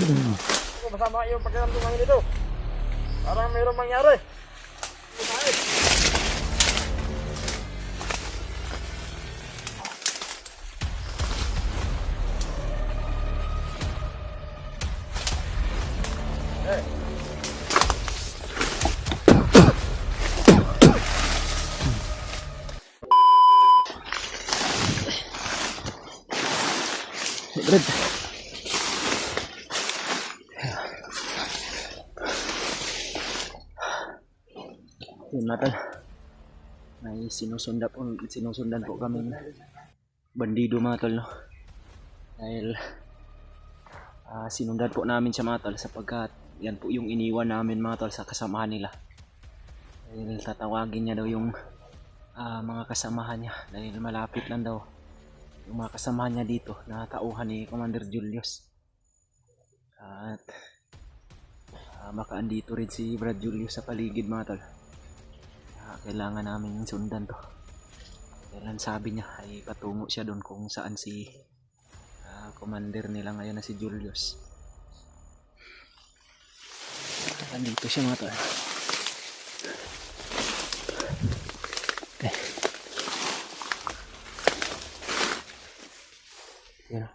Masama yung pakiramdam nito. Parang mayroong mangyari. Brad. Yun natin. May sinusundan po kami bandido mga tol, no? Dahil sinundan po namin siya mga tol sapagkat yan po yung iniwan namin mga tol sa kasamahan nila. Dahil tatawagin niya daw yung mga kasamahan niya dahil malapit lang daw yung mga kasamahan niya dito na tauhan ni Commander Julius. At baka andito rin si Brad Julius sa paligid mga tol. Kailangan namin sundan to. Kailan sabi niya ay patungo siya doon kung saan si commander nila ngayon na si Julius. Andito siya mga tol. Okay. Yan.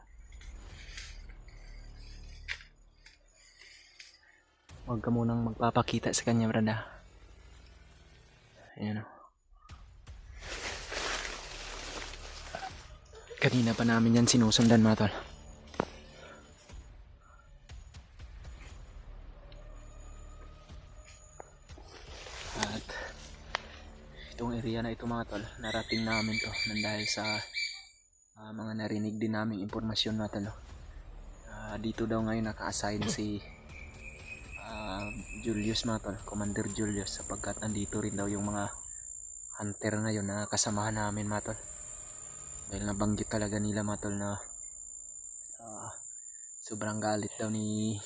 Huwag ka munang magpapakita sa kanya, brada. Ayan o. Kanina pa namin yan sinusundan mga tol. At itong area na ito mga tol, narating namin to nang dahil sa mga narinig din naming impormasyon mga tol. Dito daw ngayon naka-assign si Julius mga tol, Commander Julius, sapagkat andito rin daw yung mga hunter ngayon na kasamahan namin mga tol. Dahil nabanggit talaga nila mga tol na sobrang galit daw ni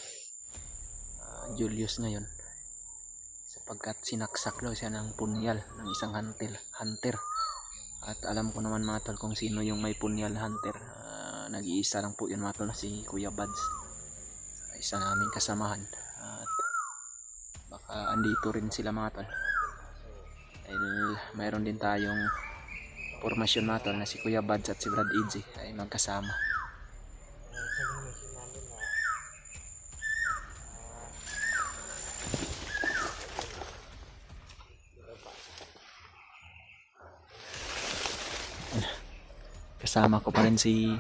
Julius ngayon sapagkat sinaksak daw siya ng punyal ng isang hunter. At alam ko naman mga tol kung sino yung may punyal hunter. Nag-iisa lang po yun mga tol, si Kuya Buds, isa namin kasamahan. At baka andito rin sila mga tol dahil mayroon din tayong formasyon mga tol na si Kuya Buds at si Brad Edgy ay magkasama. Kasama ko pa rin si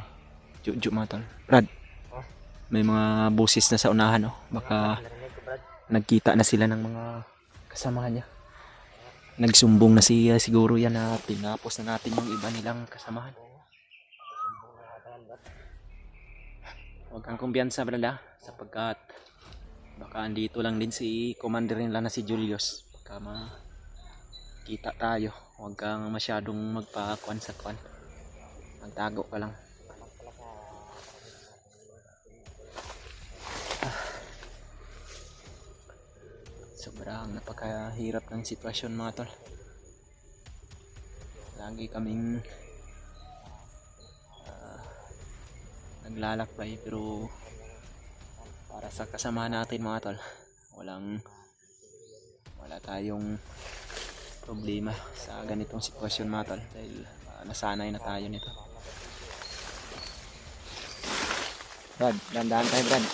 Juju mga tol. Brad, may mga busis na sa unahan, oh. Baka nagkita na sila ng mga kasamahan niya. Nagsumbong na siguro yan na tinapos na natin yung iba nilang kasamahan. Huwag kang kumpiyansa, brada, sapagkat baka andito lang din si commander nila na si Julius. Baka makita tayo. Huwag kang masyadong magpakuan sa kuan. Magtago ka lang. Sobrang napakahirap ng sitwasyon mga tol. Lagi kaming naglalakbay pero para sa kasama natin mga tol, wala tayong problema sa ganitong sitwasyon mga tol dahil nasanay na tayo nito. Brad, dandahan tayo Brad.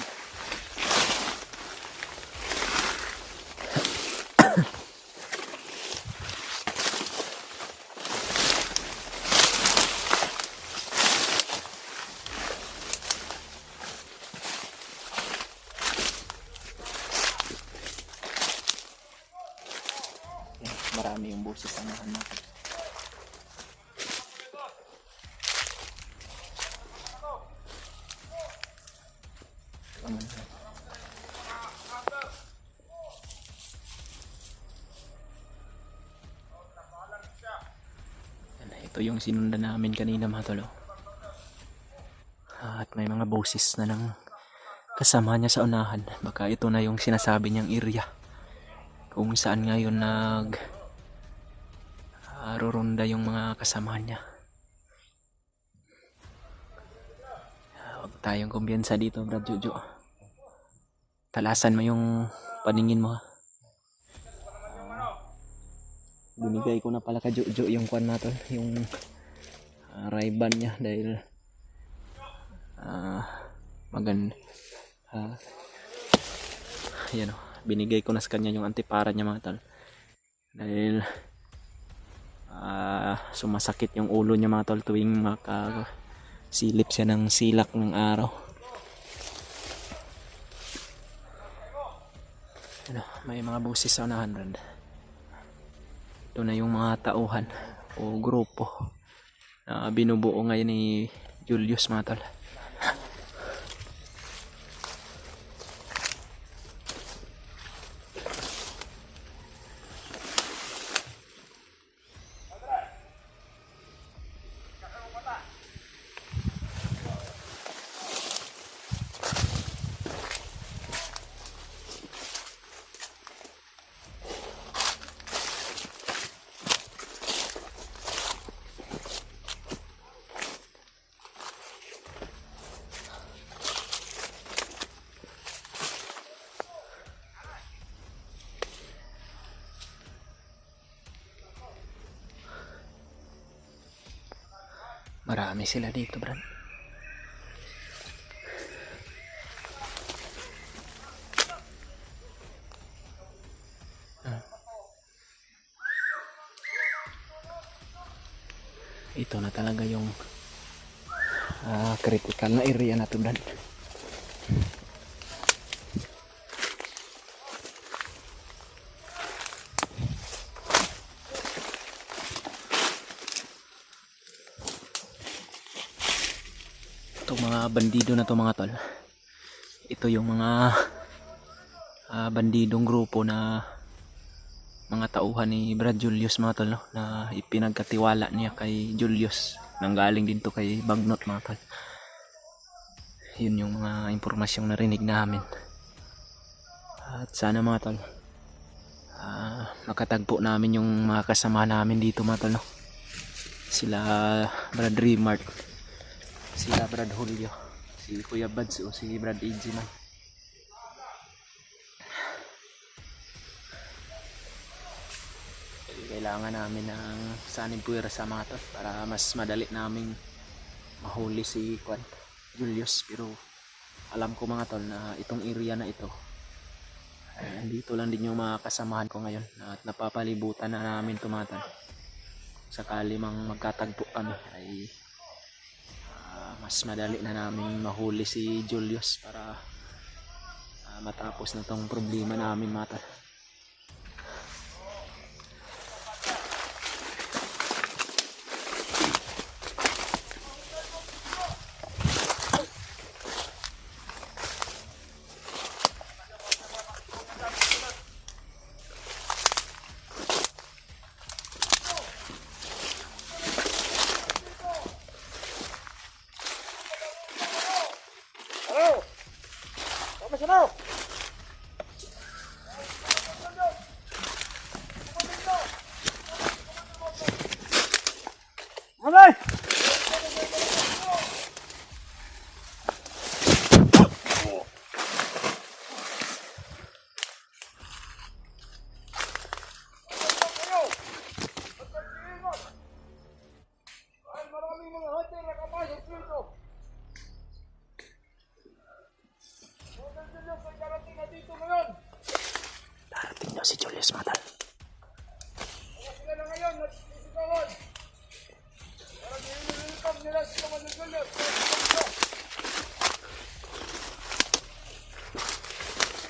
Marami yung boses sa nahan natin. Ito yung sinundan namin kanina mga tolo. At may mga boses na ng kasama niya sa unahan. Baka ito na yung sinasabi niyang area kung saan ngayon roronda yung mga kasama niya. Huwag tayong kumpiyansa dito, Brad Jojo. Talasan mo yung paningin mo ha. Binigay ko na pala ka Jojo yung kwan natin, yung Ray-Ban niya dahil maganda. Yan o, binigay ko na sa kanya yung antipara niya mga tol. Dahil sumasakit yung ulo niya mga tol tuwing makasilip siya ng silak ng araw. Ano, may mga busis sa 100. Ito na yung mga tauhan o grupo na binubuo ngayon ni Julius mga tol. Marami sila dito, Brad. Ito na talaga yung critical na area na to, Brad. Itong mga bandido na to mga tol, ito yung mga bandidong grupo na mga tauhan ni Brad Julius mga tol, no? Na ipinagkatiwala niya kay Julius, nanggaling din to kay Bagnot mga tol. Yun yung mga impormasyong narinig namin. At sana mga tol makatagpo namin yung mga kasama namin dito mga tol, no? Sila Brad Remart, sila Brad Julio, si Kuya Bads o si Brad AG man. Kailangan namin ng saning puwera sa mga to para mas madali naming mahuli si Julius. Pero alam ko mga tol na itong area na ito, dito lang din yung mga kasamahan ko ngayon at napapalibutan na namin ito mga tol. Sakali mang magkatagpo kami ay mas madali na namin mahuli si Julius para matapos na tong problema namin mga tol. Hello! Tama siya na! Mamay! Maraming mga hotel na kapasok dito. Darating daw si Julius mga tol. Sila na ngayon, nagsisigawan. Parang nililipag nila si Commander Julius.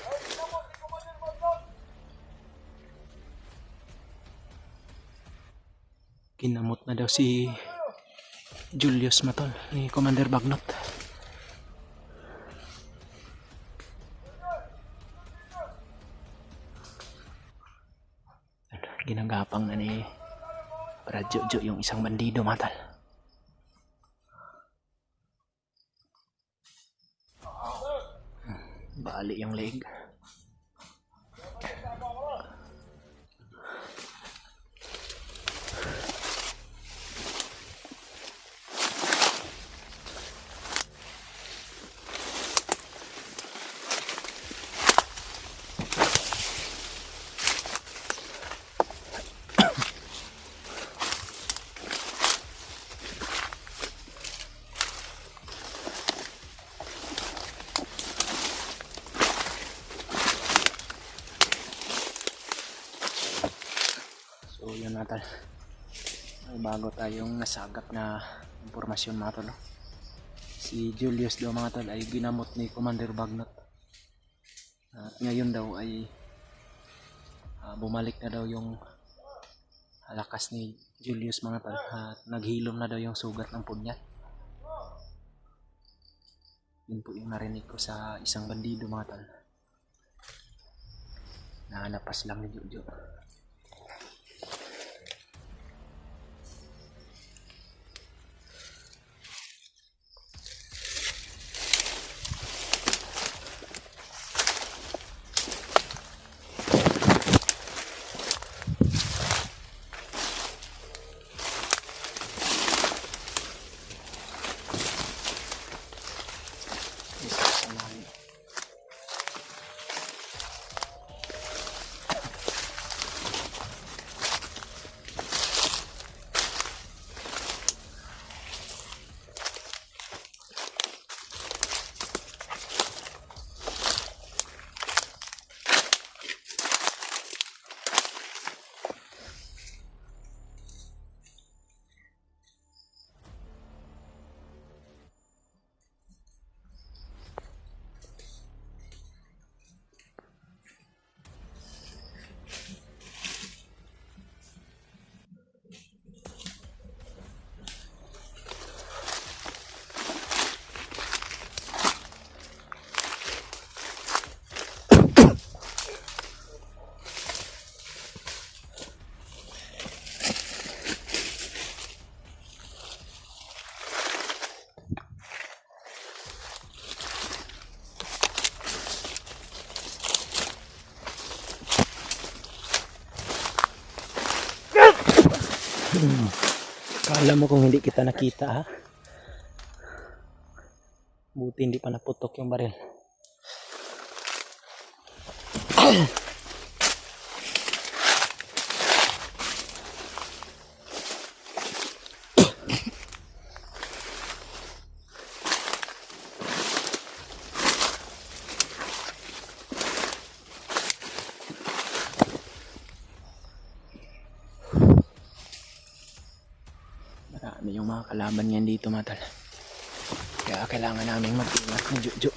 Ay, sinamot si Commander Bagnot. Kinamot na daw si Julius matol ni Commander Bagnot. Ginagapang na ni Brad Jojo yung isang bandido matal. Bali yung leg. tol. May bago tayong nasagap na impormasyon mga tol. Si Julius daw mga tol ay ginamot ni Commander Bagnot. At ngayon daw ay bumalik na daw yung lakas ni Julius mga tol. At naghilom na daw yung sugat ng punyat. Yun po yung narinig ko sa isang bandido mga tol. Napas lang ni Jojo. Kala mo kung hindi kita nakita ha. Buti hindi pa naputok yung baril. Marami yung mga kalaban niyan dito mga tol. Kaya kailangan naming mag-ingat ni Jojo.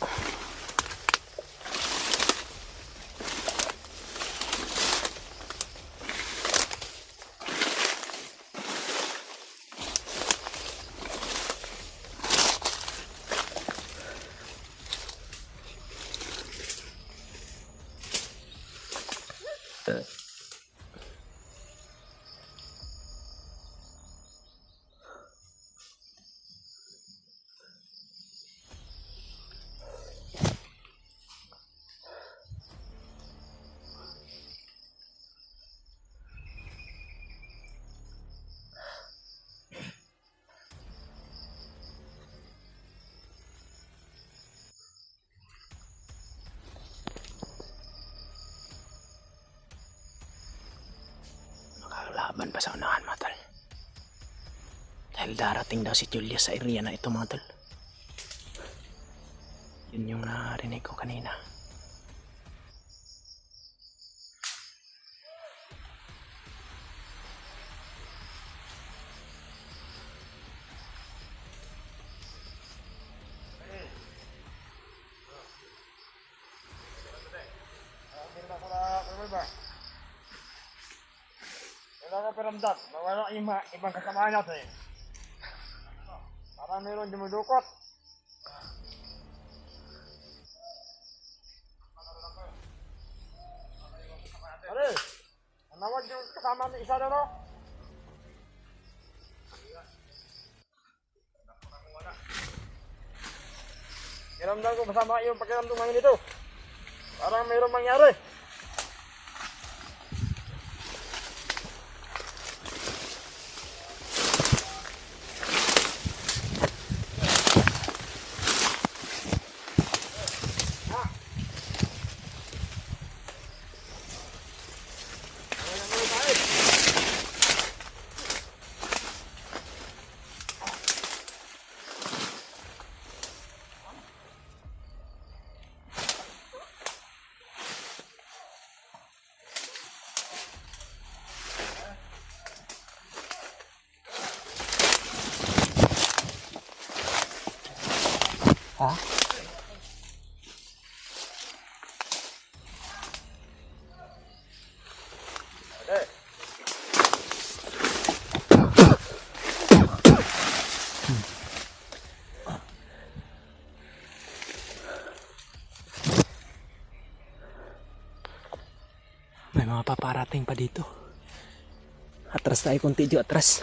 Laban pa sa unahan mga tol. Dahil darating daw si Julius sa area na ito mga tol. Yun yung narinig ko kanina. Wala ka paramdam, wala ibang kasamahan natin. Parang meron dumudukot. Pare, nanawag yung kasama ni isa na no? Kiramdam ko masama yung pakiramdam ngayon dito. Parang mayroong mangyari. Ha? Okay. May mga paparating pa dito. Atras tayo konti, Jo, atras.